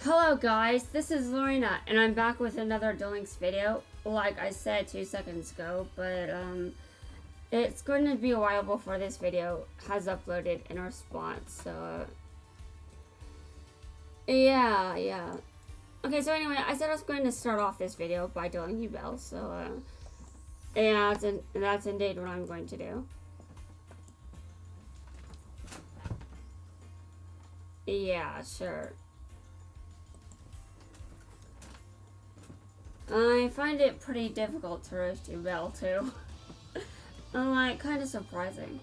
Hello guys, this is Lorena, and I'm back with another Duel Links video, like I said 2 seconds ago, but it's going to be a while before this video has uploaded in response, so yeah. Okay, so anyway, I said I was going to start off this video by dueling you Belle, so yeah, that's indeed what I'm going to do. Yeah, sure. I find it pretty difficult to roast you Belle too. I'm like, kind of surprising.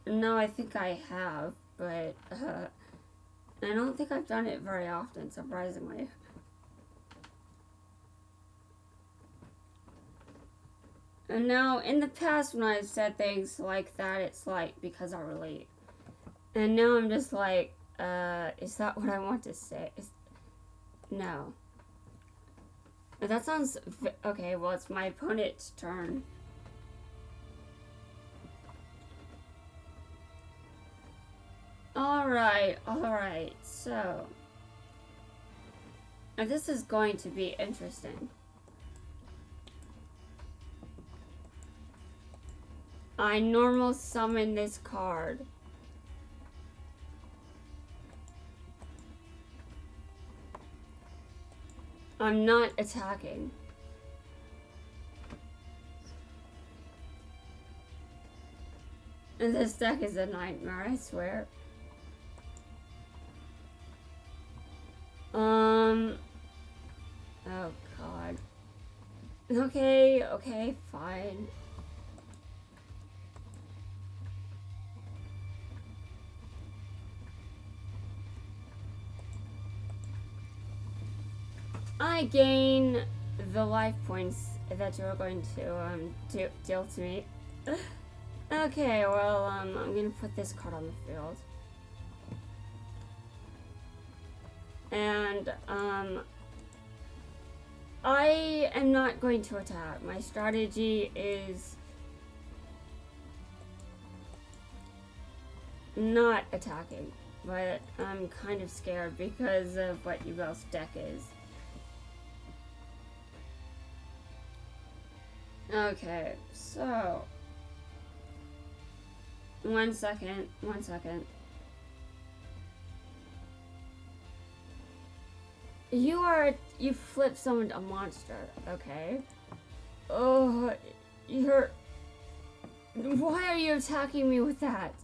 No, I think I have, but I don't think I've done it very often, surprisingly. And now, in the past, when I've said things like that, it's like, because I relate. And now I'm just like, is that what I want to say? No. That sounds... Okay, well, it's my opponent's turn. Alright, so... this is going to be interesting. I normal summon this card. I'm not attacking. And this deck is a nightmare, I swear. Oh god. Okay, fine. I gain the life points that you're going to deal to me. Okay, well, I'm gonna put this card on the field. And, I am not going to attack. My strategy is not attacking, but I'm kind of scared because of what Yubel's deck is. Okay, so... One second. You flip summoned a monster, okay? Oh, why are you attacking me with that?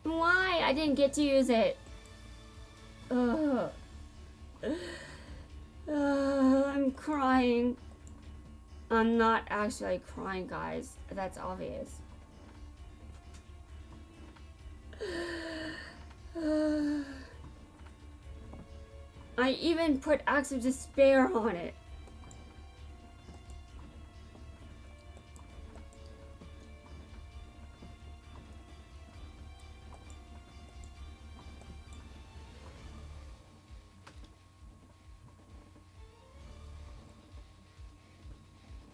Why? I didn't get to use it. I'm crying. I'm not actually crying, guys. That's obvious. I even put Acts of Despair on it.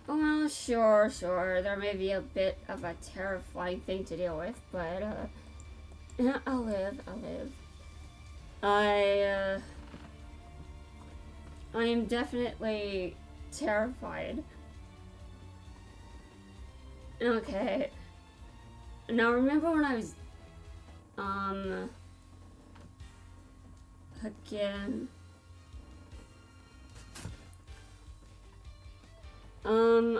Well, sure. There may be a bit of a terrifying thing to deal with, but, I'll live. I am definitely terrified. Okay. Now remember when I was, again.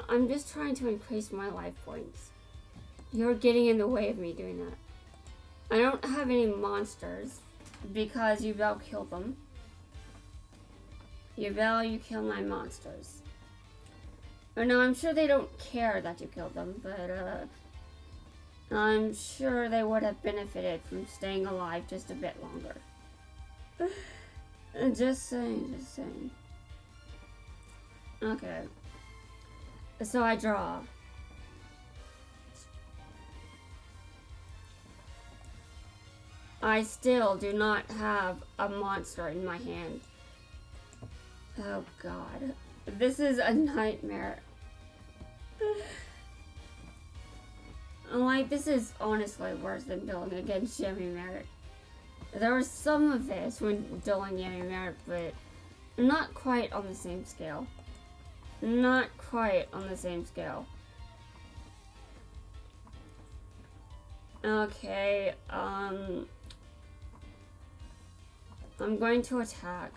I'm just trying to increase my life points. You're getting in the way of me doing that. I don't have any monsters because Yubel killed them. Yubel, you kill my monsters. Or no, I'm sure they don't care that you killed them, but I'm sure they would have benefited from staying alive just a bit longer. Just saying. Okay. So I draw. I still do not have a monster in my hand. Oh god. This is a nightmare. Like, this is honestly worse than building against Jimmy Merrick. There was some of this when dueling Yami Merit, but not quite on the same scale. Not quite on the same scale. Okay, I'm going to attack.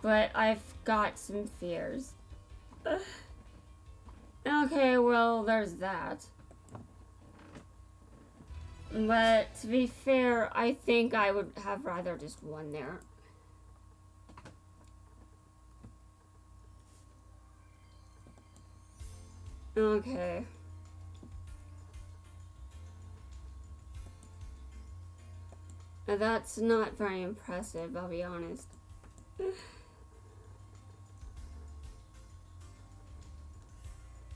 But I've got some fears. Okay, well, there's that. But to be fair, I think I would have rather just won there. Okay. That's not very impressive, I'll be honest.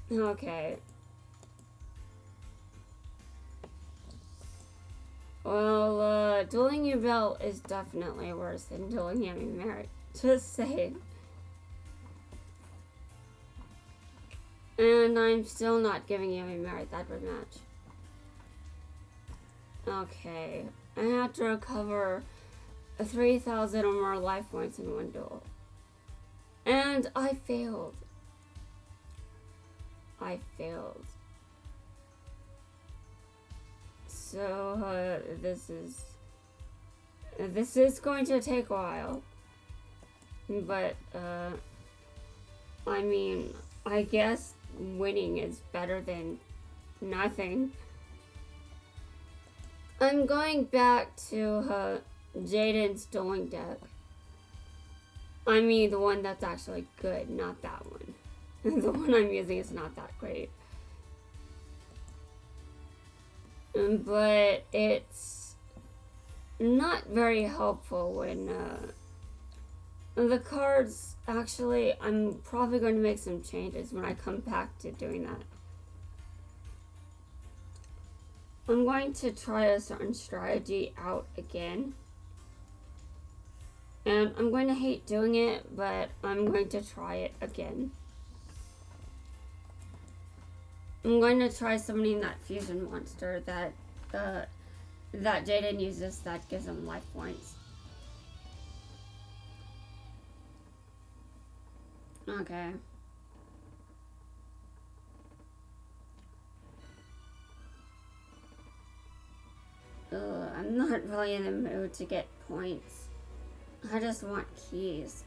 Okay. Well, dueling your belt is definitely worse than dueling Yami Merit. Just saying. And I'm still not giving Yami Merit that rematch. Okay. I have to recover 3,000 or more life points in one duel. And I failed. I failed. So, this is going to take a while. But, I mean, I guess winning is better than nothing. I'm going back to Jaden's dueling deck. I mean, the one that's actually good, not that one. The one I'm using is not that great. But it's not very helpful when the cards, actually, I'm probably going to make some changes when I come back to doing that. I'm going to try a certain strategy out again. And I'm going to hate doing it, but I'm going to try it again. I'm going to try summoning that fusion monster that Jaden uses that gives him life points. Okay. I'm not really in the mood to get points. I just want keys.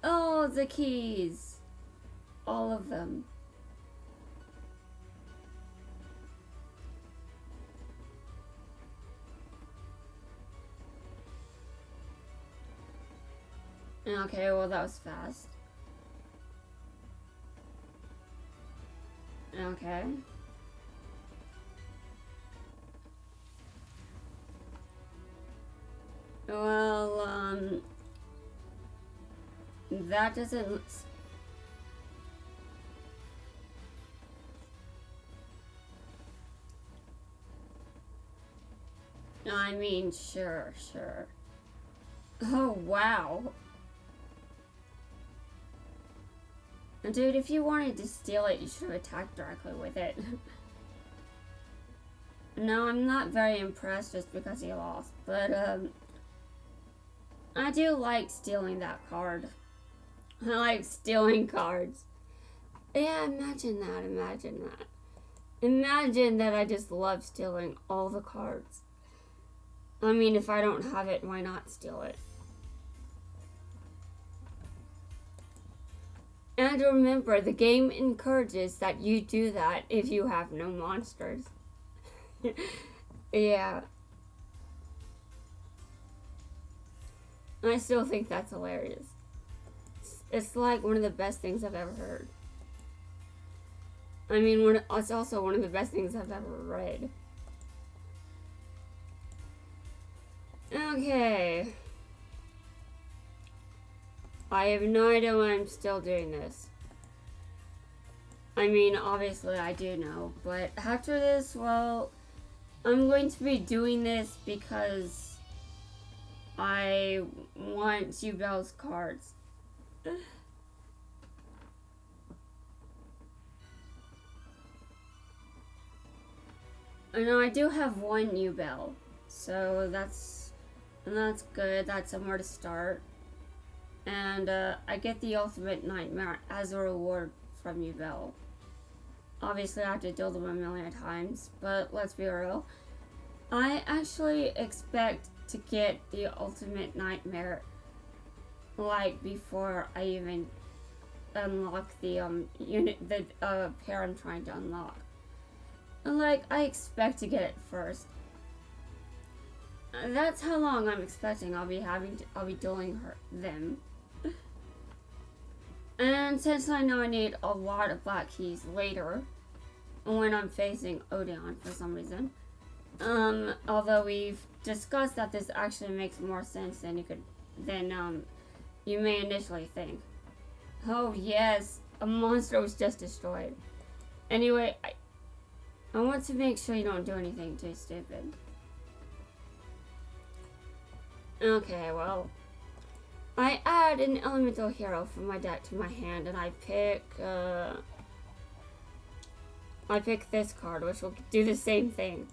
Oh, the keys. All of them. Okay, well that was fast. Okay. Well, that doesn't... I mean, sure. Oh, wow. Dude, if you wanted to steal it, you should have attacked directly with it. No, I'm not very impressed just because he lost, but, I do like stealing that card. I like stealing cards. Yeah, imagine that. Imagine that I just love stealing all the cards. I mean, if I don't have it, why not steal it? And remember, the game encourages that you do that if you have no monsters. Yeah. I still think that's hilarious. It's like one of the best things I've ever heard. I mean, it's also one of the best things I've ever read. Okay. I have no idea why I'm still doing this. I mean, obviously I do know, but after this, well, I'm going to be doing this because I want Yubel's cards. I know I do have one new bell, so that's good. That's somewhere to start. And I get the ultimate nightmare as a reward from you, Bell. Obviously, I have to deal them a million times, but let's be real. I actually expect to get the ultimate nightmare like before I even unlock the pair I'm trying to unlock. And like I expect to get it first. That's how long I'm expecting I'll be dueling them. And since I know I need a lot of black keys later, when I'm facing Odeon for some reason, although we've discussed that this actually makes more sense than you may initially think. Oh yes, a monster was just destroyed. Anyway, I want to make sure you don't do anything too stupid. Okay, well, I add an elemental hero from my deck to my hand, and I pick this card, which will do the same thing.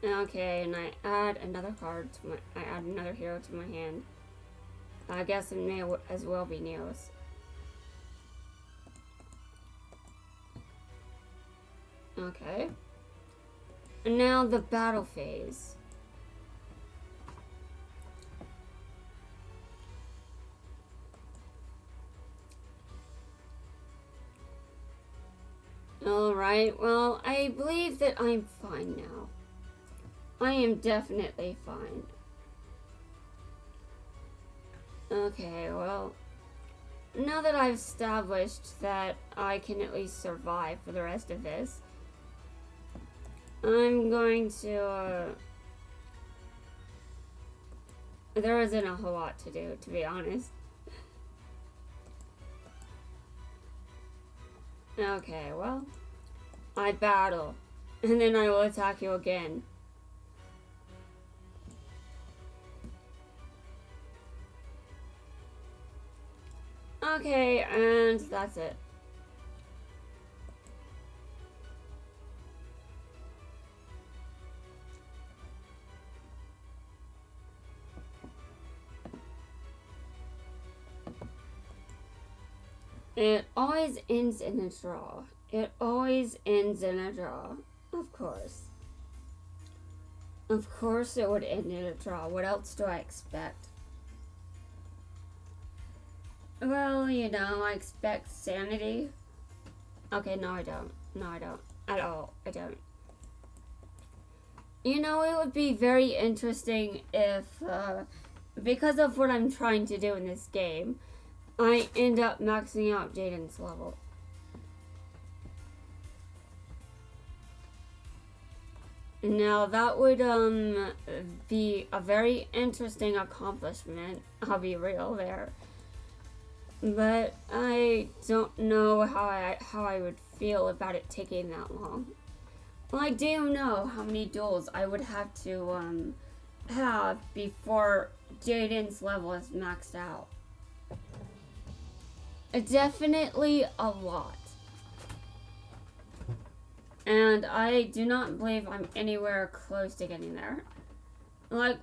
Okay, and I add another hero to my hand. I guess it may as well be Neos. Okay. And now the battle phase. Alright, well, I believe that I'm fine now. I am definitely fine. Okay, well, now that I've established that I can at least survive for the rest of this, I'm going to, there isn't a whole lot to do, to be honest. Okay, well, I battle, and then I will attack you again. Okay, and that's it. It always ends in a draw. It always ends in a draw. Of course. Of course it would end in a draw. What else do I expect? Well, you know, I expect sanity. Okay, no I don't. No I don't. At all. I don't. You know, it would be very interesting if, because of what I'm trying to do in this game, I end up maxing out Jaden's level. Now that would be a very interesting accomplishment, I'll be real there. But I don't know how I would feel about it taking that long. Well, I do know how many duels I would have to have before Jaden's level is maxed out. Definitely a lot. And I do not believe I'm anywhere close to getting there. Like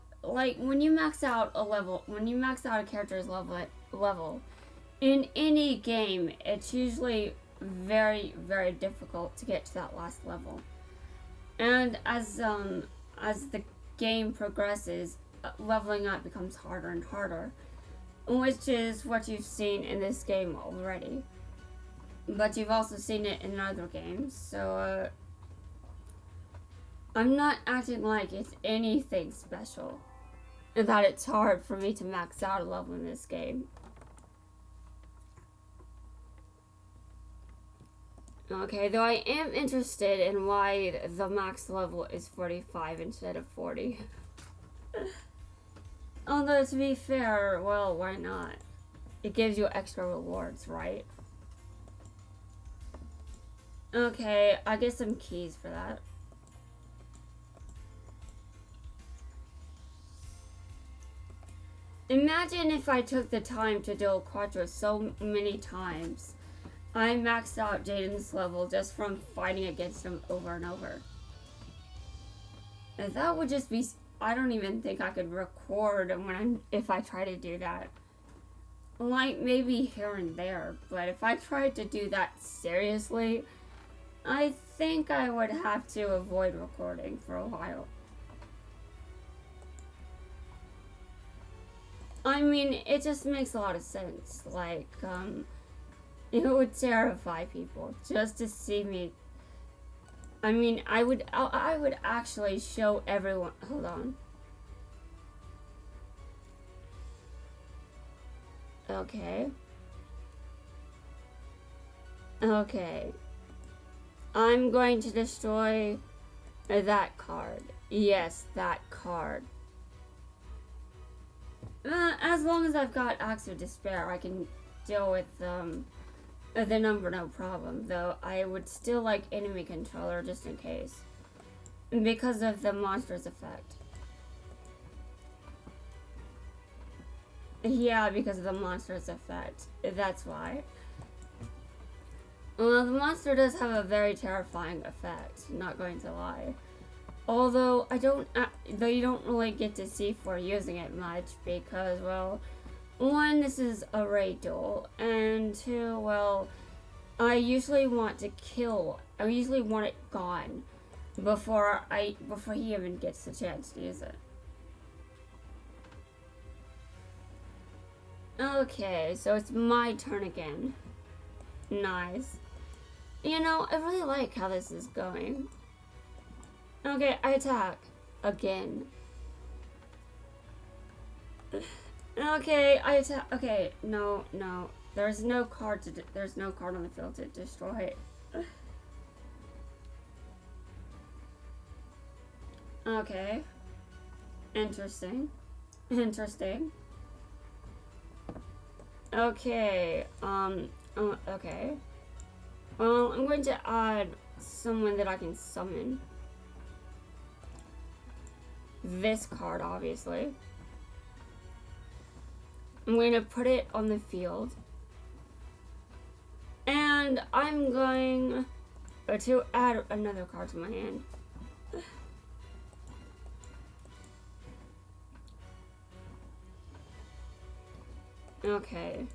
when you max out a character's level in any game, it's usually very, very difficult to get to that last level. And as the game progresses, leveling up becomes harder and harder, which is what you've seen in this game already. But you've also seen it in other games, so I'm not acting like it's anything special, and that it's hard for me to max out a level in this game. Okay, though I am interested in why the max level is 45 instead of 40. Although, to be fair, well, why not? It gives you extra rewards, right? Okay, I get some keys for that. Imagine if I took the time to duel Quattro so many times I maxed out Jaden's level just from fighting against him over and over. And that would just be... I don't even think I could record if I try to do that. Like, maybe here and there. But if I tried to do that seriously, I think I would have to avoid recording for a while. I mean, it just makes a lot of sense. Like, it would terrify people just to see me. I mean, I would actually show everyone. Hold on. Okay. Okay. I'm going to destroy that card. Yes, that card. As long as I've got Acts of Despair, I can deal with the number no problem. Though I would still like enemy controller just in case, because of the monster's effect. Yeah, because of the monster's effect. That's why. Well, the monster does have a very terrifying effect. Not going to lie. Although though you don't really get to see for using it much because, well, one, this is a raid duel, and two, well, I usually want it gone before he even gets the chance to use it. Okay, so it's my turn again. Nice. You know, I really like how this is going. Okay, I attack. Again. Okay, I attack. Okay, no. There's no card on the field to destroy it. Okay. Interesting. Okay, okay. Well, I'm going to add someone that I can summon. This card, obviously. I'm going to put it on the field. And I'm going to add another card to my hand. Okay.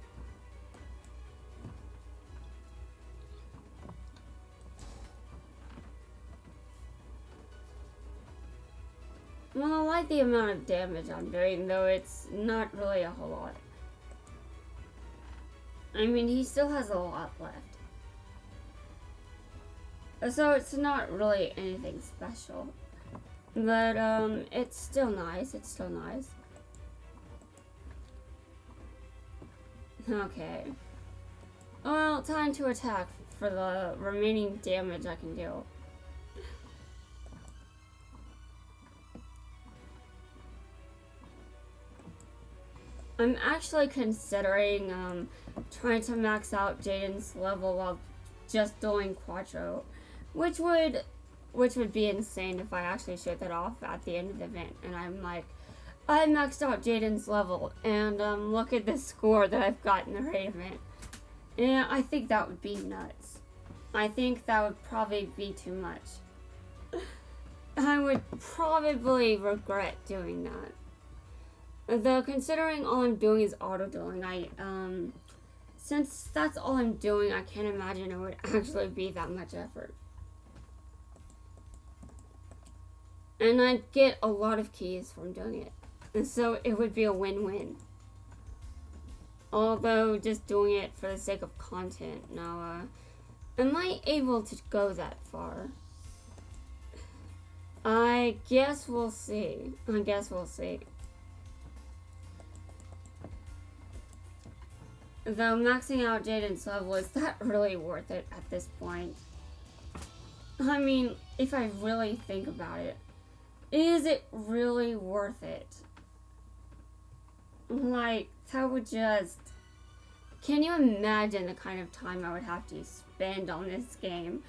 Well, I like the amount of damage I'm doing, though it's not really a whole lot. I mean, he still has a lot left. So it's not really anything special. But, it's still nice. Okay. Well, time to attack for the remaining damage I can deal. I'm actually considering trying to max out Jaden's level while just doing Quattro, which would be insane if I actually showed that off at the end of the event. And I'm like, I maxed out Jaden's level, and look at the score that I've got in the raid event. Yeah, I think that would be nuts. I think that would probably be too much. I would probably regret doing that. Though, considering all I'm doing is auto-dueling, since that's all I'm doing, I can't imagine it would actually be that much effort. And I'd get a lot of keys from doing it. And so it would be a win-win. Although, just doing it for the sake of content. Now, am I able to go that far? I guess we'll see. Though maxing out Jaden's level, is that really worth it at this point? I mean, if I really think about it, is it really worth it? Like, that would just... Can you imagine the kind of time I would have to spend on this game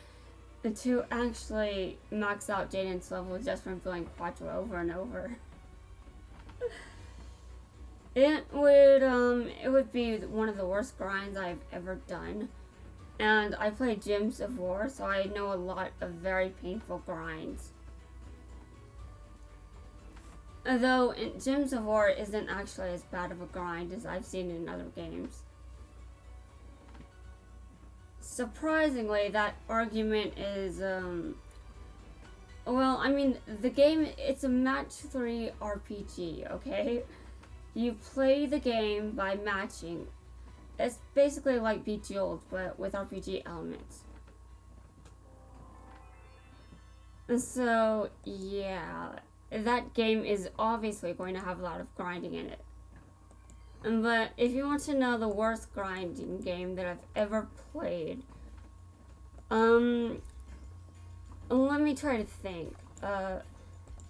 to actually max out Jaden's level just from doing Quattro over and over? It would be one of the worst grinds I've ever done. And I play Gyms of War, so I know a lot of very painful grinds. Although Gyms of War isn't actually as bad of a grind as I've seen in other games. Surprisingly, that argument is, well, I mean, the game, it's a match 3 RPG, okay? You play the game by matching. It's basically like Bejeweled, but with RPG elements. So, yeah, that game is obviously going to have a lot of grinding in it. But if you want to know the worst grinding game that I've ever played, let me try to think.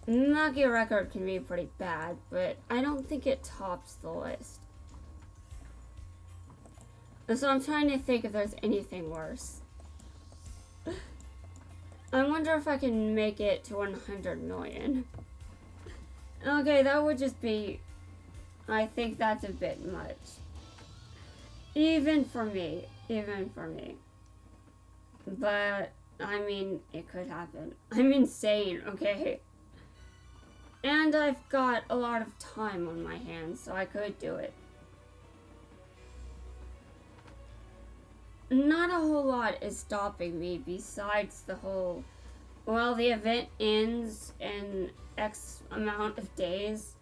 Magi Record can be pretty bad, but I don't think it tops the list. So I'm trying to think if there's anything worse. I wonder if I can make it to 100 million. Okay, that would just be... I think that's a bit much. Even for me. But, I mean, it could happen. I'm insane, okay? And I've got a lot of time on my hands, so I could do it. Not a whole lot is stopping me besides the whole... Well, the event ends in X amount of days.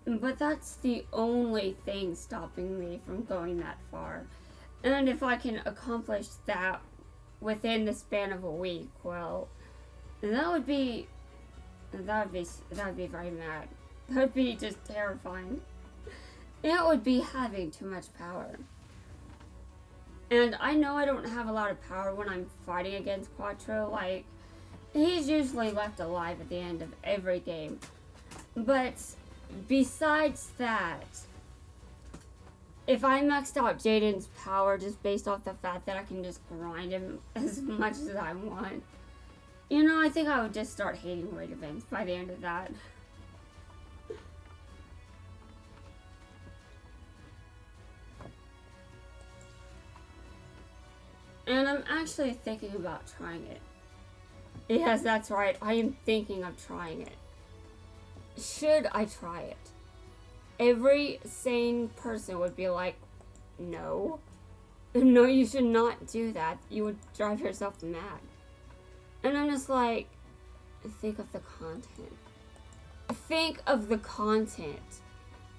But that's the only thing stopping me from going that far. And if I can accomplish that within the span of a week, well, that would be very mad. That would be just terrifying. It would be having too much power. And I know I don't have a lot of power when I'm fighting against Quattro. Like, he's usually left alive at the end of every game. But besides that, if I maxed out Jaden's power just based off the fact that I can just grind him as much as I want, you know, I think I would just start hating raid events by the end of that. And I'm actually thinking about trying it. Yes, that's right. I am thinking of trying it. Should I try it? Every sane person would be like, no. No, you should not do that. You would drive yourself mad. And I'm just like, think of the content. Think of the content.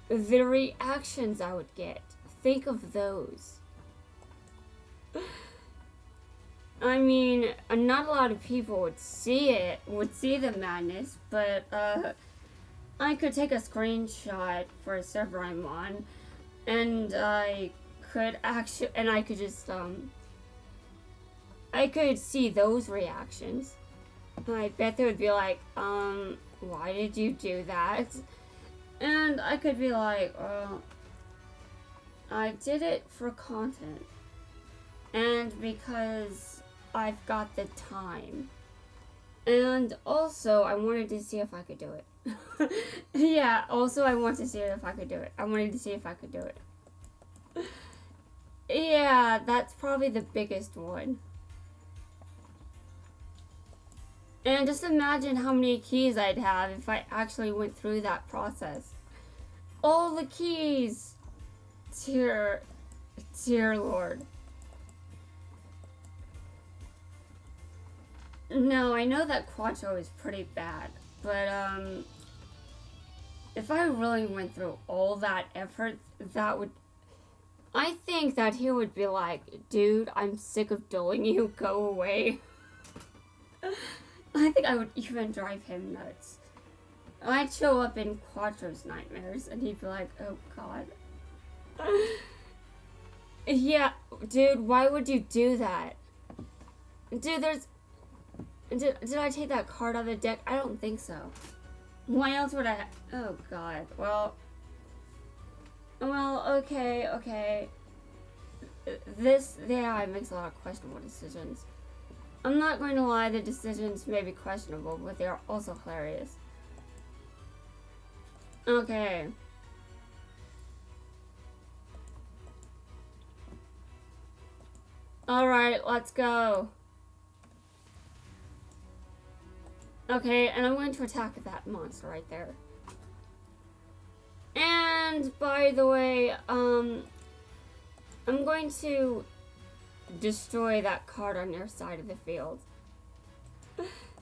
The reactions I would get. Think of those. I mean, not a lot of people would see it, would see the madness, but, I could take a screenshot for a server I'm on, and I could actually, and I could just, I could see those reactions. I bet they would be like, why did you do that? And I could be like, I did it for content. And because I've got the time. And also, I wanted to see if I could do it. Yeah, also I want to see if I could do it. I wanted to see if I could do it. Yeah, that's probably the biggest one. And just imagine how many keys I'd have if I actually went through that process. All the keys! Dear Lord. No, I know that Quattro is pretty bad, but, if I really went through all that effort, that would... I think that he would be like, dude, I'm sick of dulling you, go away. I think I would even drive him nuts. I'd show up in Quattro's nightmares, and he'd be like, oh god. Yeah, dude, why would you do that? Dude, there's... Did I take that card out of the deck? I don't think so. Why else would I... Oh, God. Well, okay. This AI makes a lot of questionable decisions. I'm not going to lie, the decisions may be questionable, but they are also hilarious. Okay. Alright, let's go. Okay, and I'm going to attack that monster right there. And by the way, I'm going to destroy that card on your side of the field.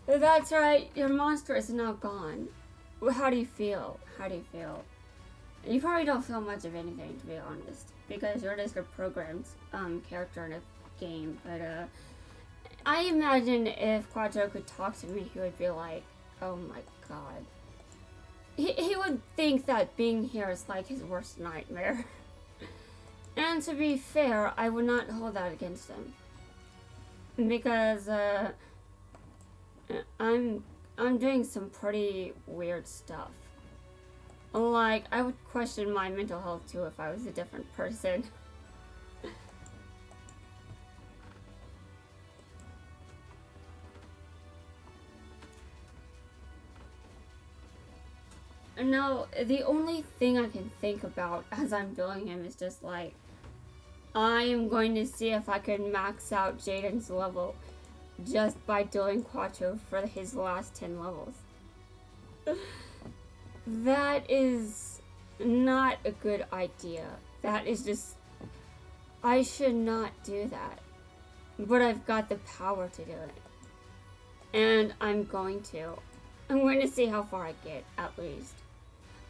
That's right, your monster is now gone. How do you feel? How do you feel? You probably don't feel much of anything, to be honest, because you're just a programmed character in a game. But I imagine if Quattro could talk to me, he would be like, "Oh my god." He would think that being here is like his worst nightmare. And to be fair, I would not hold that against him, because I'm doing some pretty weird stuff. Like, I would question my mental health too if I was a different person. And now, the only thing I can think about as I'm building him is just like, I am going to see if I can max out Jaden's level just by doing Quattro for his last 10 levels. That is not a good idea. That is just... I should not do that. But I've got the power to do it. And I'm going to. I'm going to see how far I get, at least.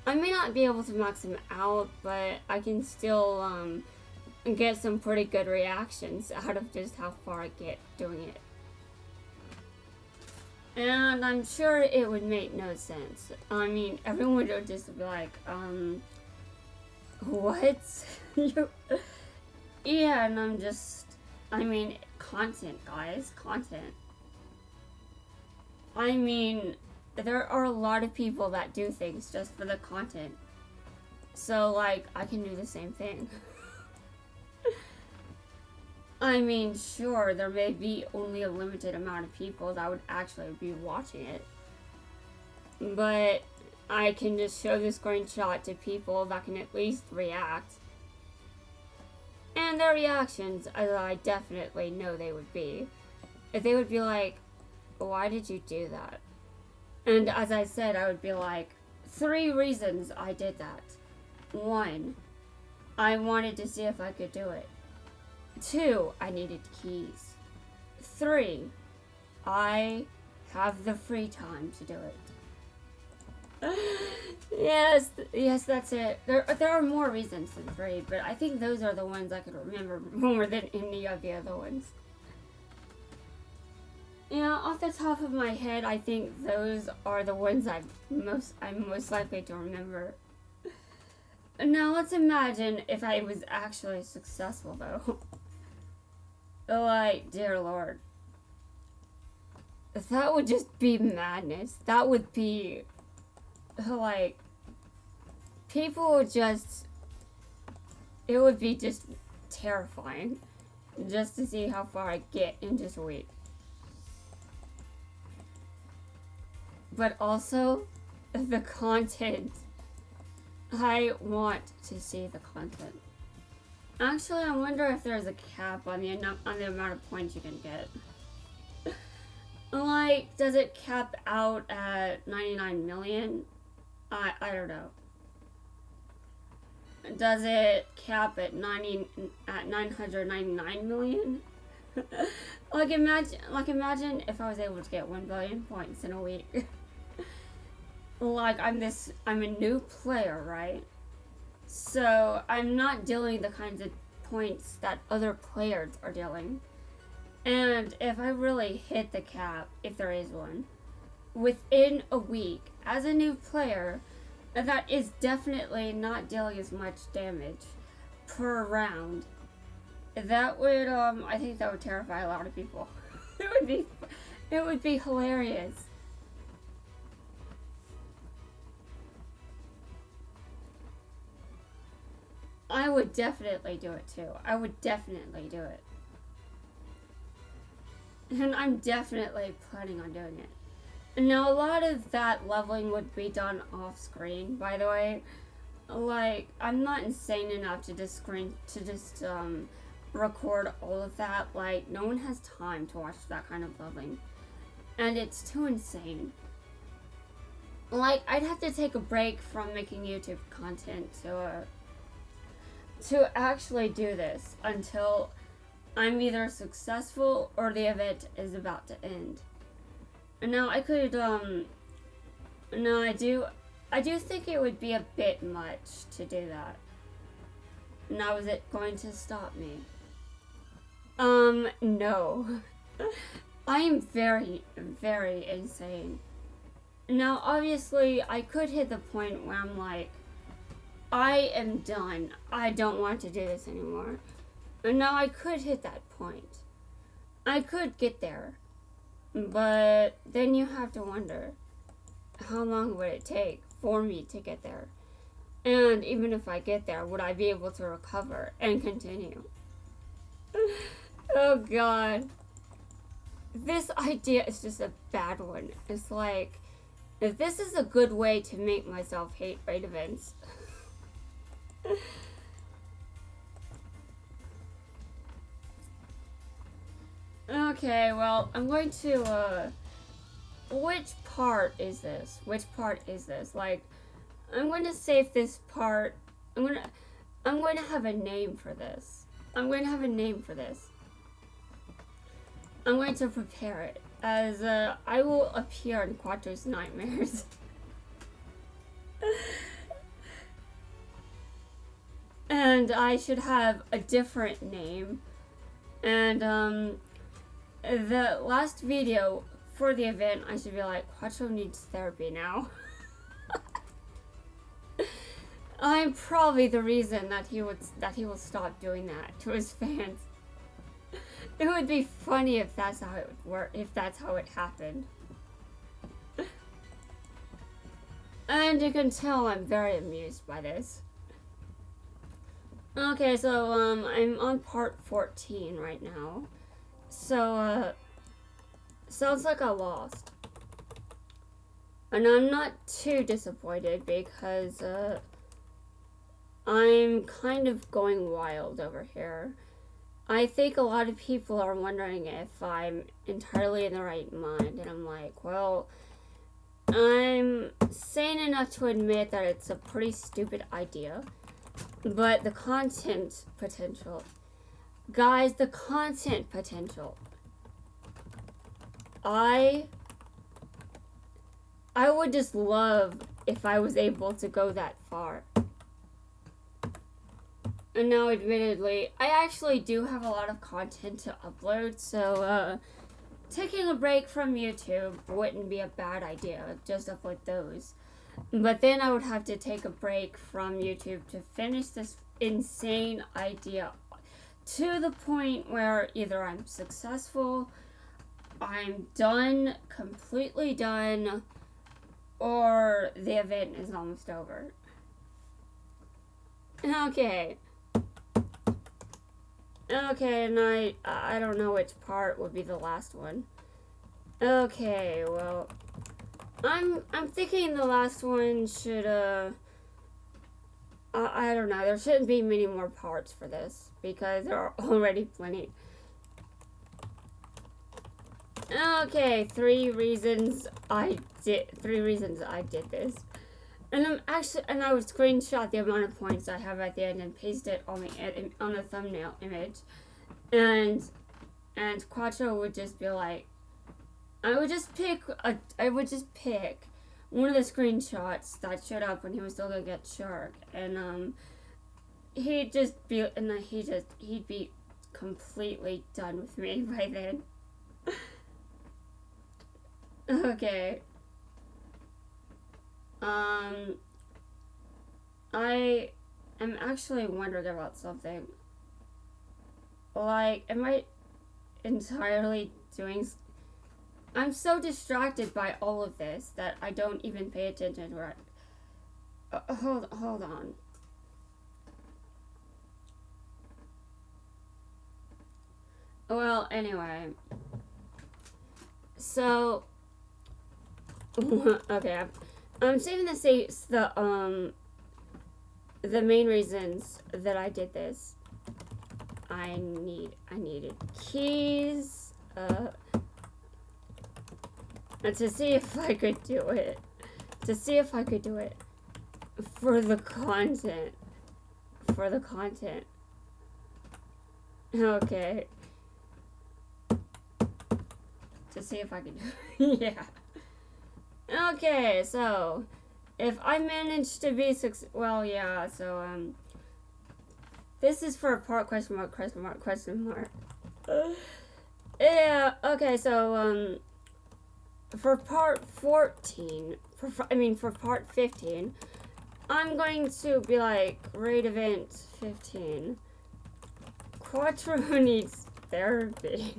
I may not be able to max him out, but I can still get some pretty good reactions out of just how far I get doing it. And I'm sure it would make no sense. I mean, everyone would just be like, what? Yeah, and I'm just, I mean, content, guys, content. I mean, there are a lot of people that do things just for the content. So, like, I can do the same thing. I mean, sure, there may be only a limited amount of people that would actually be watching it. But I can just show the screenshot to people that can at least react. And their reactions, as I definitely know they would be. If they would be like, why did you do that? And as I said, I would be like, 3 reasons I did that. 1, I wanted to see if I could do it. 2, I needed keys. 3, I have the free time to do it. Yes, that's it. There are more reasons than 3, but I think those are the ones I could remember more than any of the other ones. Yeah, off the top of my head, I think those are the ones I'm most likely to remember. Now let's imagine if I was actually successful, though. Like, dear Lord. That would just be madness. That would be, like, people would just, it would be just terrifying. Just to see how far I get in just a week. But also, the content. I want to see the content. Actually, I wonder if there's a cap on the amount of points you can get. Like, does it cap out at 99 million? I don't know. Does it cap at 999 million? Like imagine if I was able to get 1 billion points in a week. Like, I'm a new player, right? So I'm not dealing the kinds of points that other players are dealing. And if I really hit the cap, if there is one, within a week, as a new player, that is definitely not dealing as much damage per round. That would, I think that would terrify a lot of people. It would be hilarious. I would definitely do it too. I would definitely do it. And I'm definitely planning on doing it. Now, a lot of that leveling would be done off screen, by the way. Like, I'm not insane enough to just record all of that. Like, no one has time to watch that kind of leveling. And it's too insane. Like, I'd have to take a break from making YouTube content to actually do this until I'm either successful or the event is about to end. And now I could, no, I do think it would be a bit much to do that. Now, is it going to stop me? No. I am very, very insane. Now, obviously, I could hit the point where I'm like, I am done. I don't want to do this anymore. And now I could hit that point. I could get there. But then you have to wonder, how long would it take for me to get there? And even if I get there, would I be able to recover and continue? Oh God. This idea is just a bad one. It's like, if this is a good way to make myself hate raid events. Okay, well, I'm going to, which part is this? Which part is this? Like, I'm going to save this part. I'm going to have a name for this. I'm going to prepare it as, I will appear in Quattro's nightmares. And I should have a different name. And, the last video for the event, I should be like, Quattro needs therapy now. I'm probably the reason that he will stop doing that to his fans. It would be funny if that's how it would work, if that's how it happened. And you can tell I'm very amused by this. Okay, so I'm on part 14 right now. So sounds like I lost. And I'm not too disappointed because I'm kind of going wild over here. I think a lot of people are wondering if I'm entirely in the right mind, and I'm like, well, I'm sane enough to admit that it's a pretty stupid idea, but the content potential, guys, the content potential, I would just love if I was able to go that far. And now, admittedly, I actually do have a lot of content to upload, so, taking a break from YouTube wouldn't be a bad idea, just upload those. But then I would have to take a break from YouTube to finish this insane idea to the point where either I'm successful, I'm done, completely done, or the event is almost over. Okay. Okay, and I don't know which part would be the last one. Okay, well, I'm thinking the last one should, I don't know, there shouldn't be many more parts for this, because there are already plenty. Okay, 3 reasons I did this. And I would screenshot the amount of points I have at the end and paste it on the thumbnail image, and Quattro would just be like, I would just pick one of the screenshots that showed up when he was still gonna get Shark, and he'd be completely done with me by then. Okay. I am actually wondering about something. Like, am I entirely doing... I'm so distracted by all of this that I don't even pay attention to it. Hold on. Well, anyway. So... okay, I'm saving the main reasons that I did this. I needed keys, and to see if I could do it. To see if I could do it for the content. For the content. Okay. To see if I can do it. Yeah. Okay, so if I manage to be well, yeah, so this is for a part question mark. Yeah, okay, so for part 14, for part 15, I'm going to be like, raid event 15. Quattro needs therapy.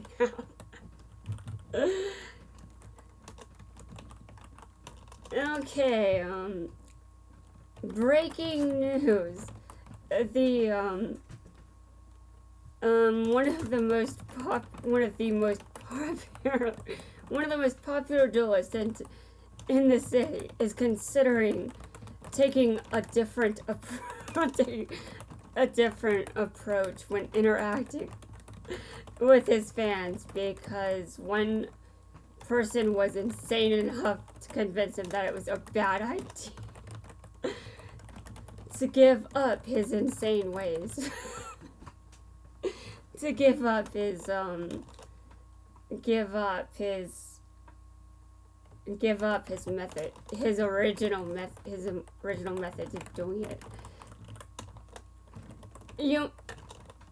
Okay, breaking news. The, one of the most popular duelists in the city is considering taking a different approach when interacting with his fans, because one person was insane enough to convince him that it was a bad idea to give up his insane ways. To give up his method, his original method of doing it.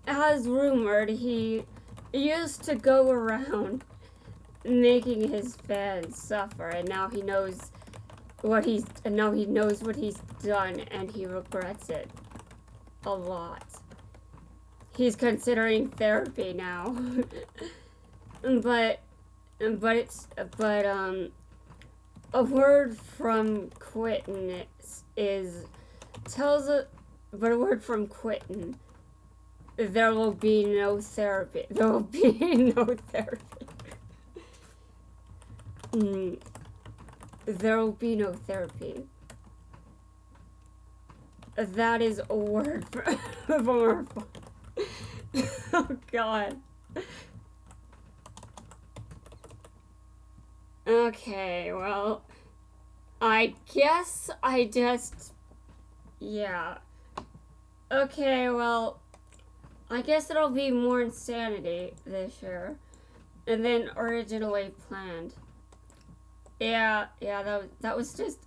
As rumored, he used to go around making his fans suffer, and now he knows what he's done, and he regrets it a lot. He's considering therapy now. but a word from Quentin there will be no therapy. There will be no therapy. There will be no therapy. That is a word from our oh God. Okay, well, I guess I just, yeah. Okay, well, I guess it'll be more insanity this year than originally planned. Yeah, that was just,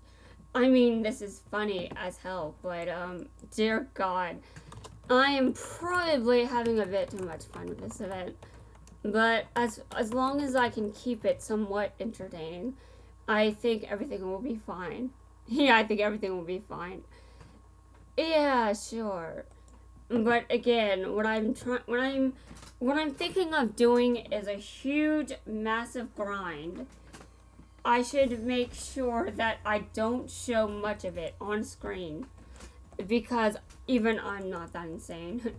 I mean, this is funny as hell, but, dear God, I am probably having a bit too much fun with this event. But as long as I can keep it somewhat entertaining, I think everything will be fine. Yeah, I think everything will be fine. Yeah, sure. But again, what I'm thinking of doing is a huge, massive grind. I should make sure that I don't show much of it on screen, because even I'm not that insane.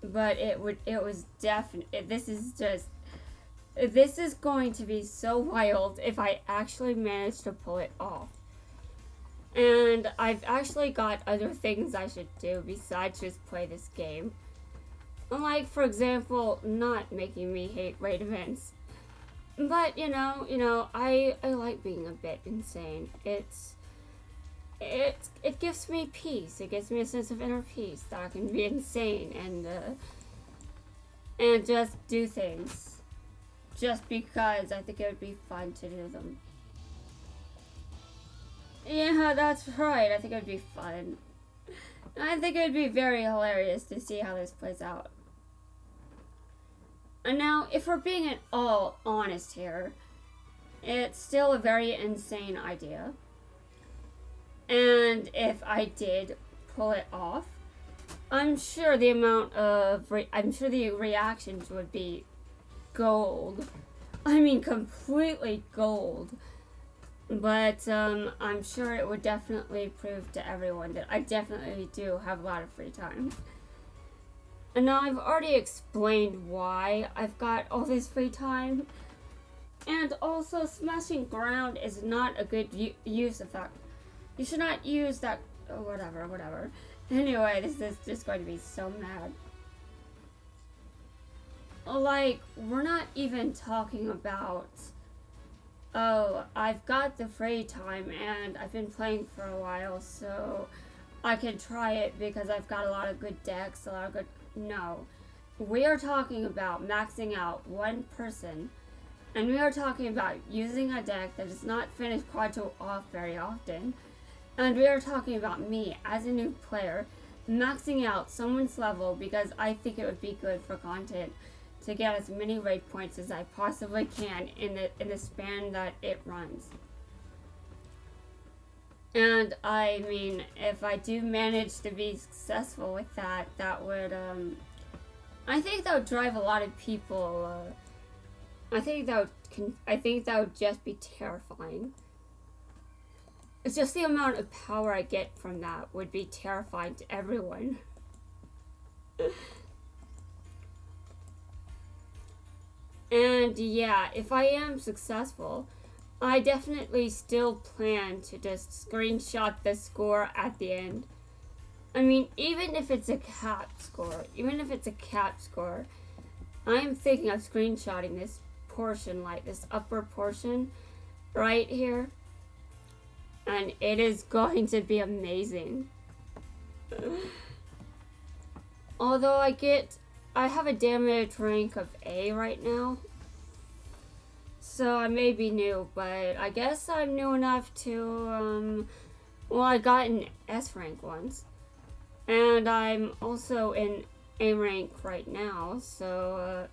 But this is going to be so wild if I actually manage to pull it off. And I've actually got other things I should do besides just play this game. Like, for example, not making me hate raid events. But, you know, I like being a bit insane. It gives me peace. It gives me a sense of inner peace that I can be insane and just do things just because I think it would be fun to do them. Yeah, that's right. I think it would be fun. I think it would be very hilarious to see how this plays out. And now, if we're being at all honest here, it's still a very insane idea. And if I did pull it off, I'm sure the reactions would be gold. I mean, completely gold. But I'm sure it would definitely prove to everyone that I definitely do have a lot of free time. And now I've already explained why I've got all this free time. And also, smashing ground is not a good use of that. You should not use that. Oh, whatever. Anyway, this is just going to be so mad. Like, we're not even talking about, oh, I've got the free time and I've been playing for a while, so I can try it because I've got a lot of good decks, a lot of good... No. We are talking about maxing out one person, and we are talking about using a deck that does not finish Quattro off very often, and we are talking about me, as a new player, maxing out someone's level because I think it would be good for content to get as many raid points as I possibly can in the span that it runs. And I mean, if I do manage to be successful with that, that would, I think that would drive a lot of people, I think that would just be terrifying. It's just the amount of power I get from that would be terrifying to everyone. And yeah, if I am successful, I definitely still plan to just screenshot the score at the end. I mean, even if it's a cap score, I'm thinking of screenshotting this portion, like this upper portion right here. And it is going to be amazing. Although I have a damage rank of A right now. So I may be new, but I guess I'm new enough to, well, I got an S rank once. And I'm also in A rank right now, so,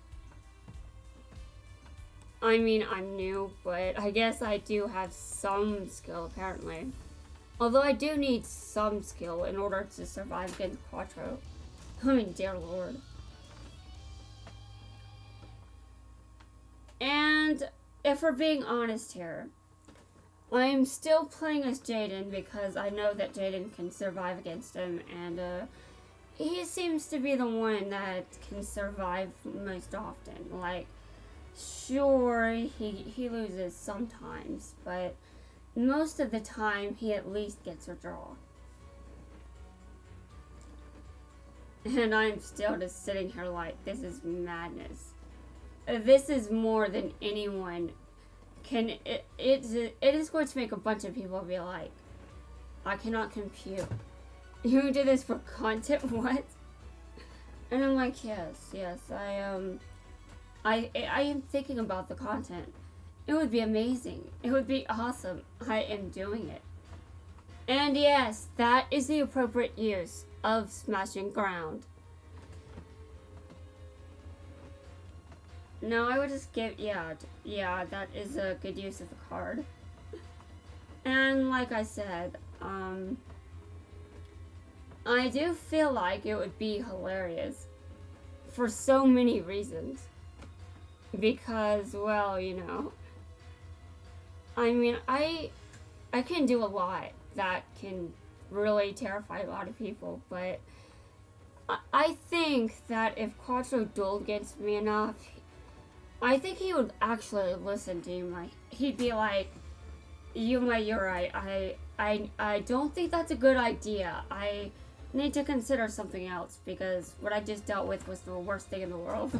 I mean, I'm new, but I guess I do have some skill, apparently. Although I do need some skill in order to survive against Quattro. I mean, dear lord. And if we're being honest here, I'm still playing as Jaden because I know that Jaden can survive against him, and he seems to be the one that can survive most often. Like, sure, he loses sometimes, but most of the time he at least gets a draw. And I'm still just sitting here like, this is madness. This is more than anyone can. It is going to make a bunch of people be like, I cannot compute. You do this for content? What? And I'm like, yes, I am thinking about the content. It would be amazing. It would be awesome. I am doing it. And yes, that is the appropriate use of smashing ground. No, I would just give, yeah, that is a good use of the card. And like I said, I do feel like it would be hilarious for so many reasons. Because, well, you know, I mean, I can do a lot that can really terrify a lot of people, but I think that if Quattro dueled against me enough, I think he would actually listen to Yuma. He'd be like, Yuma, you're right. I don't think that's a good idea. I need to consider something else because what I just dealt with was the worst thing in the world.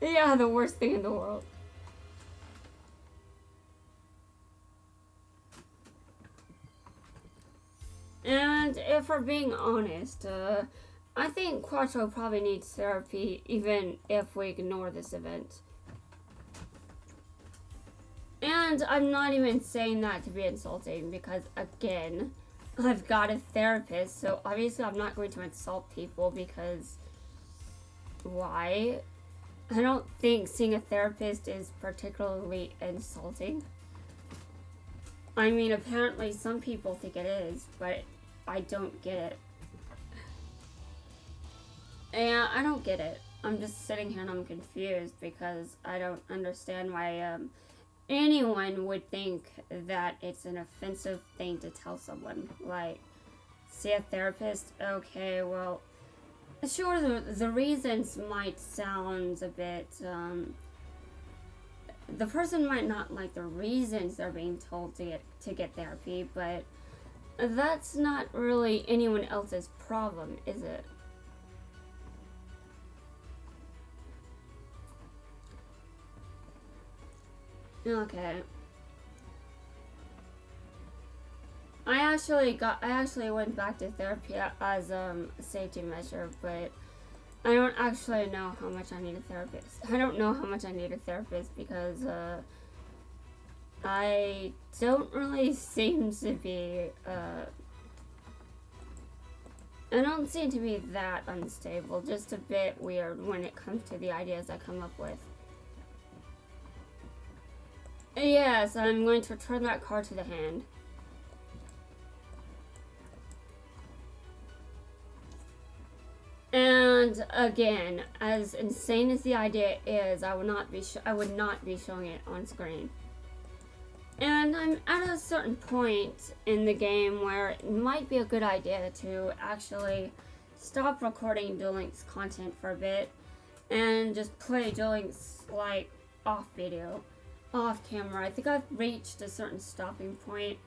Yeah, the worst thing in the world. And if we're being honest, I think Quattro probably needs therapy even if we ignore this event. And I'm not even saying that to be insulting because, again, I've got a therapist, so obviously I'm not going to insult people because why? I don't think seeing a therapist is particularly insulting. I mean, apparently some people think it is, but I don't get it. Yeah, I don't get it. I'm just sitting here and I'm confused because I don't understand why anyone would think that it's an offensive thing to tell someone. Like, see a therapist? Okay, well, sure, the reasons might sound a bit, the person might not like the reasons they're being told to get therapy, but that's not really anyone else's problem, is it? Okay. I actually went back to therapy as a safety measure, but I don't actually know how much I need a therapist. I don't know how much I need a therapist because I don't really seem to be I don't seem to be that unstable, just a bit weird when it comes to the ideas I come up with. Yes, I'm going to return that card to the hand. And again, as insane as the idea is, I would not be showing it on screen. And I'm at a certain point in the game where it might be a good idea to actually stop recording Duel Links content for a bit and just play Duel Links like off video, off camera. I think I've reached a certain stopping point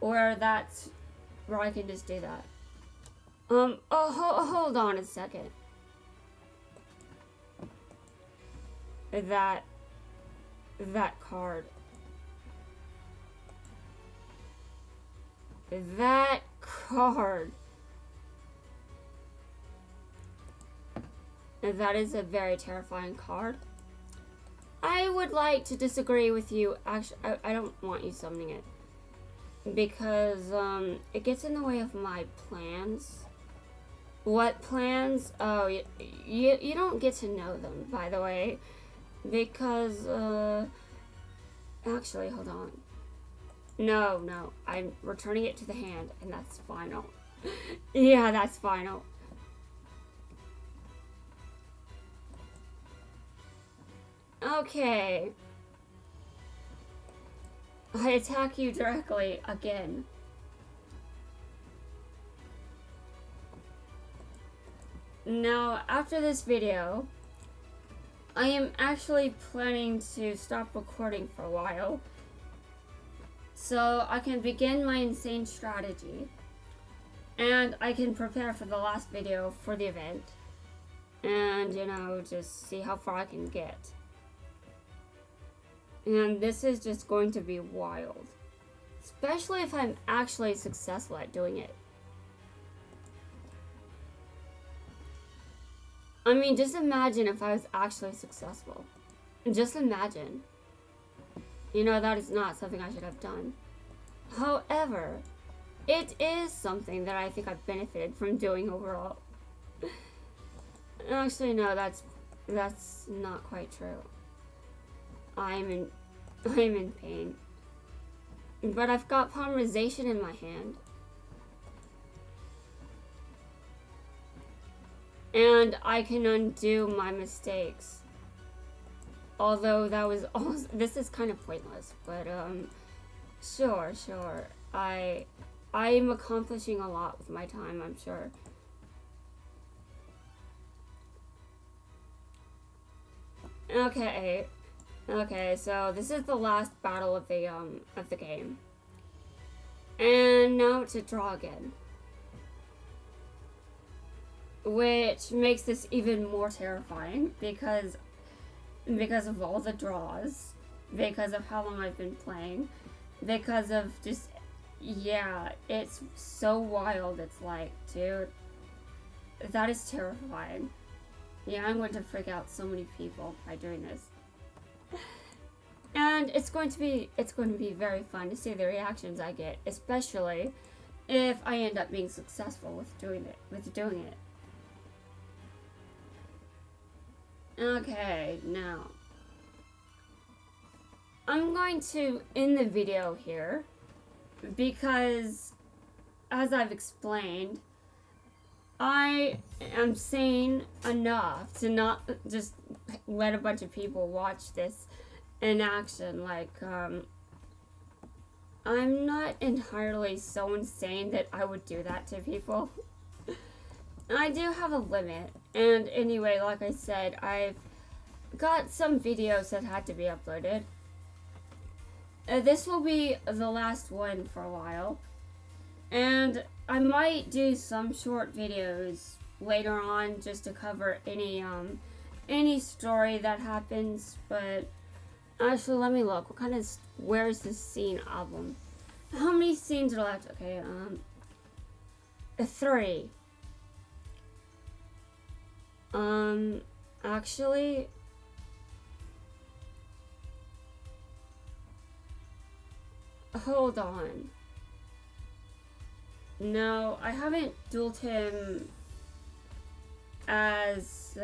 where I can just do that. Hold on a second. That card. That card. That is a very terrifying card. I would like to disagree with you. Actually, I don't want you summoning it. Because, it gets in the way of my plans. What plans? Oh, you don't get to know them, by the way. Because, actually, hold on. No, I'm returning it to the hand, and that's final. Yeah, that's final. Okay. I attack you directly again. Now, after this video, I am actually planning to stop recording for a while so I can begin my insane strategy and I can prepare for the last video for the event and, you know, just see how far I can get. And this is just going to be wild, especially if I'm actually successful at doing it. I mean, just imagine if I was actually successful. Just imagine. You know, that is not something I should have done. However, it is something that I think I've benefited from doing overall. Actually, no, that's not quite true. I'm in pain. But I've got polymerization in my hand. And I can undo my mistakes. Although that was also, this is kind of pointless, but sure. I'm accomplishing a lot with my time, I'm sure. Okay, so this is the last battle of the game. And now it's a draw again. Which makes this even more terrifying because of all the draws, because of how long I've been playing, because of just, yeah, it's so wild. It's like, dude, that is terrifying. Yeah, I'm going to freak out so many people by doing this. And it's going to be very fun to see the reactions I get, especially if I end up being successful with doing it. Okay, now I'm going to end the video here because, as I've explained, I am sane enough to not just let a bunch of people watch this in action. Like, I'm not entirely so insane that I would do that to people. I do have a limit, and anyway, like I said, I've got some videos that had to be uploaded. This will be the last one for a while, And I might do some short videos later on just to cover any story that happens, but actually let me look. Where's the scene album? How many scenes are left? Okay, 3. Actually, hold on. No, I haven't dueled him as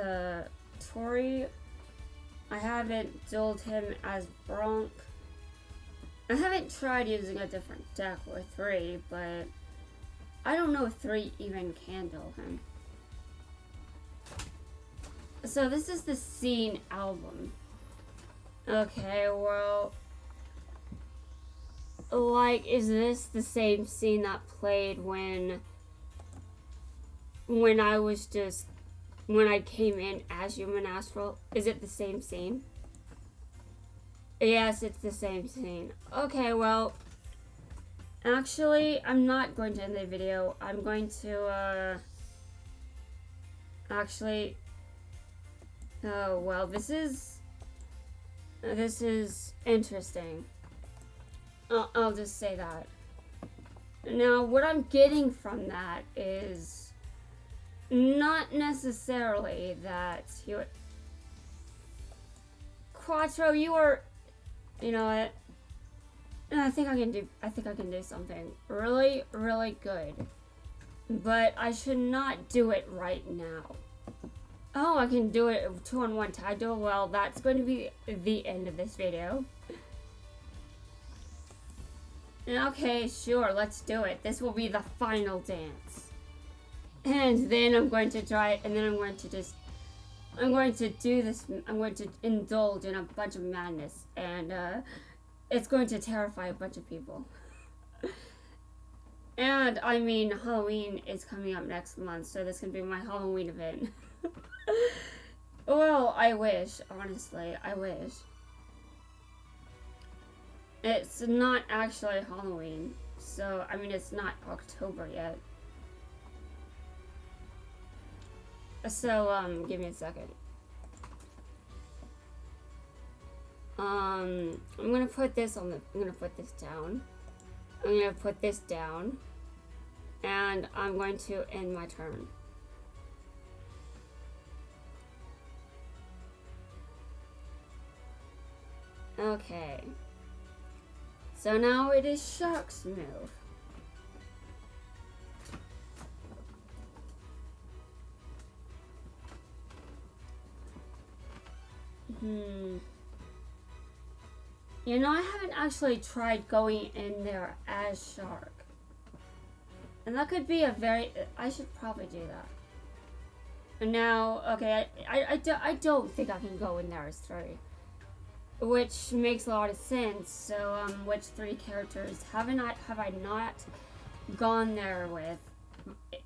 Tori. I haven't dueled him as Bronk. I haven't tried using a different deck with 3, but I don't know if 3 even can duel him. So this is the scene album. Okay, well, like, is this the same scene that played when I came in as Human Astral? Is it the same scene? Yes, it's the same scene. Okay, well, actually, I'm not going to end the video. I'm going to, actually, oh, well, this is interesting. I'll just say that. Now, what I'm getting from that is not necessarily that you... Quattro, you are... You know what? I think I can do something really, really good. But I should not do it right now. Oh, I can do it 2-on-1 tag duel. Well, that's going to be the end of this video. Okay, sure, let's do it. This will be the final dance. And then I'm going to try it, and then I'm going to do this, I'm going to indulge in a bunch of madness, and it's going to terrify a bunch of people. And, I mean, Halloween is coming up next month, so this can be my Halloween event. Well, I wish, honestly, I wish. It's not actually Halloween, so, I mean, it's not October yet. So, give me a second. I'm gonna put this on the, I'm gonna put this down. I'm gonna put this down. And I'm going to end my turn. Okay. So now it is Shark's move. You know, I haven't actually tried going in there as Shark. And that could be a very... I should probably do that. Now, okay, I don't think I can go in there as 3. Which makes a lot of sense. So, which 3 characters have I not gone there with?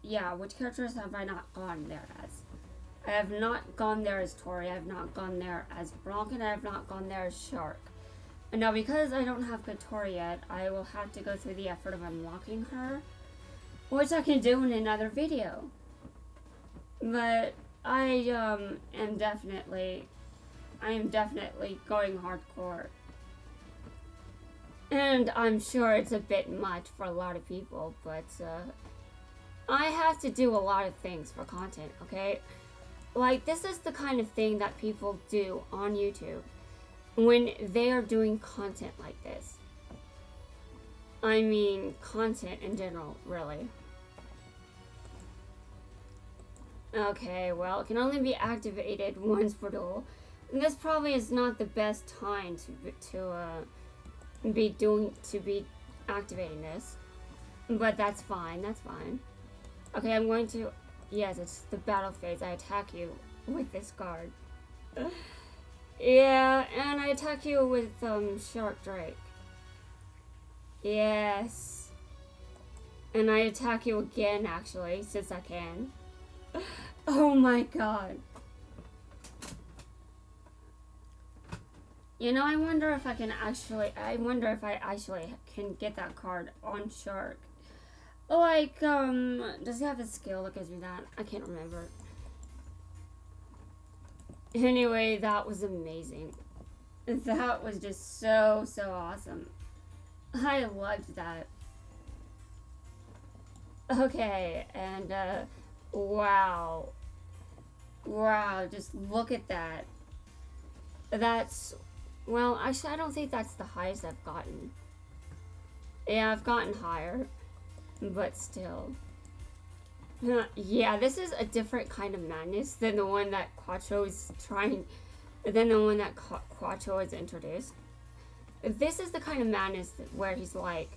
Yeah, which characters have I not gone there as? I have not gone there as Tori, I have not gone there as Bronk, and I have not gone there as Shark. And now, because I don't have good Tori yet, I will have to go through the effort of unlocking her, which I can do in another video. But I am definitely going hardcore. And I'm sure it's a bit much for a lot of people, but I have to do a lot of things for content, okay? Like, this is the kind of thing that people do on YouTube when they are doing content like this. I mean, content in general, really. Okay, well, it can only be activated once per duel. And this probably is not the best time to be activating this. But that's fine, that's fine. Okay, I'm going to... Yes, it's the battle phase. I attack you with this card. Yeah, and I attack you with Shark Drake. Yes. And I attack you again, actually, since I can. Oh my god. You know, I wonder if I actually can get that card on Shark. Like, does he have a skill that gives me that? I can't remember. Anyway, that was amazing. That was just so awesome. I loved that. Okay, and, wow. Wow, just look at that. That's, well, actually, I don't think that's the highest I've gotten. Yeah, I've gotten higher, but still. Yeah, this is a different kind of madness than the one that Quattro is trying, than the one that Quattro has introduced. This is the kind of madness where he's like,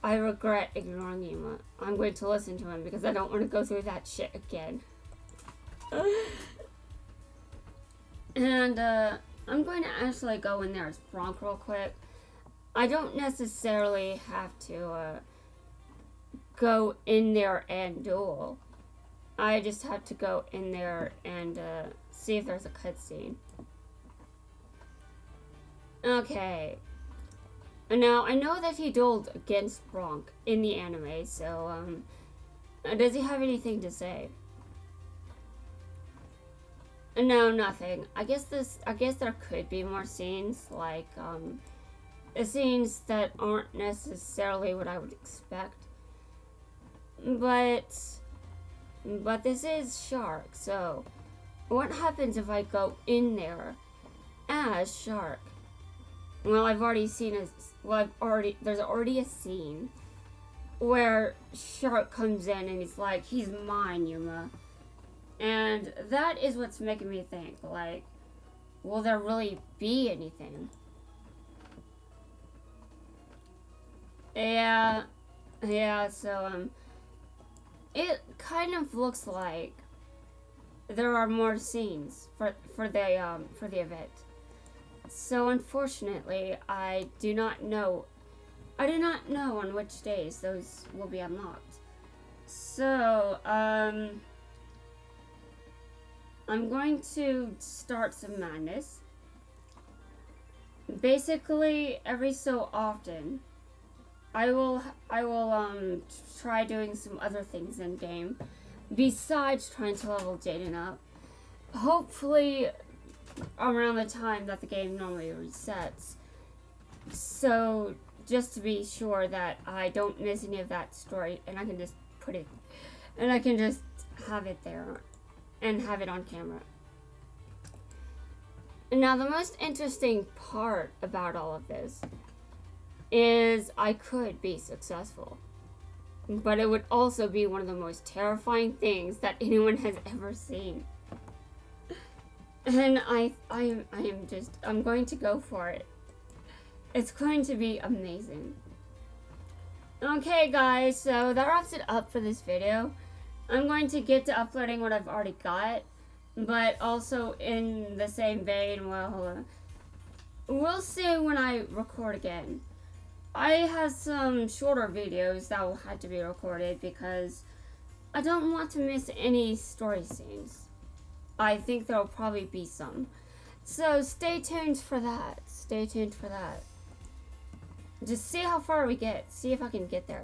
I regret ignoring you. I'm going to listen to him because I don't want to go through that shit again. And, I'm going to actually go in there as Bronc real quick. I don't necessarily have to, go in there and duel. I just have to go in there and, see if there's a cutscene. Okay. Now, I know that he dueled against Bronc in the anime, so, does he have anything to say? No, nothing. I guess there could be more scenes, like, scenes that aren't necessarily what I would expect. But this is Shark, so what happens if I go in there as Shark? Well, there's already a scene where Shark comes in and he's like, he's mine, Yuma. And that is what's making me think, like, will there really be anything? Yeah, so, it kind of looks like there are more scenes for the event. So unfortunately, I do not know on which days those will be unlocked. So, I'm going to start some madness. Basically, every so often, I will try doing some other things in game besides trying to level Jaden up. Hopefully, around the time that the game normally resets. So, just to be sure that I don't miss any of that story, and I can just have it there and have it on camera. Now, the most interesting part about all of this is I could be successful, but it would also be one of the most terrifying things that anyone has ever seen. And I'm going to go for it. It's going to be amazing. Okay, guys, so that wraps it up for this video. I'm going to get to uploading what I've already got, but also in the same vein, well, we'll see when I record again. I have some shorter videos that will have to be recorded because I don't want to miss any story scenes. I think there will probably be some. So stay tuned for that. Just see how far we get. See if I can get there.